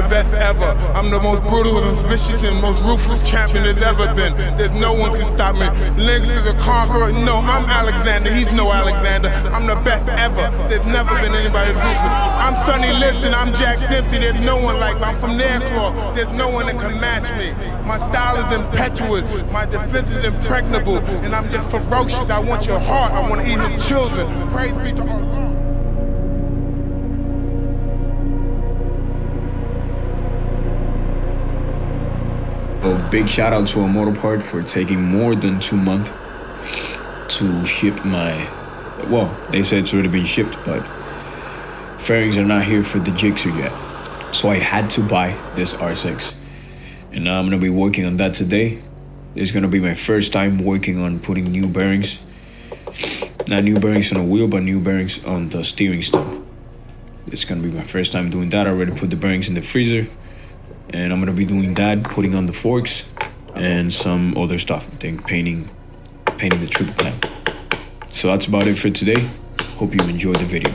best ever. I'm the most brutal and vicious and most ruthless champion there's ever been. There's no one can stop me. Lynx is a conqueror. No, I'm Alexander. He's no Alexander. I'm the best ever. There's never been anybody as ruthless. I'm Sonny Liston. I'm Jack Dempsey. There's no one like me. I'm from Nairclaw. There's no one that can match me. My style is impetuous. My defense is impregnable. And I'm just ferocious. I want your heart. I want to eat his children. Praise be to Allah. A big shout out to Monologue for taking more than 2 months to ship my, well, they said it's already been shipped, but fairings are not here for the Jigsaw yet. So I had to buy this R6. And now I'm gonna be working on that today. It's gonna be my first time working on putting new bearings. Not new bearings on the wheel, but new bearings on the steering stem. It's gonna be my first time doing that. I already put the bearings in the freezer. And I'm gonna be doing that, putting on the forks and some other stuff. I think painting the triple clamp. So that's about it for today. Hope you enjoyed the video.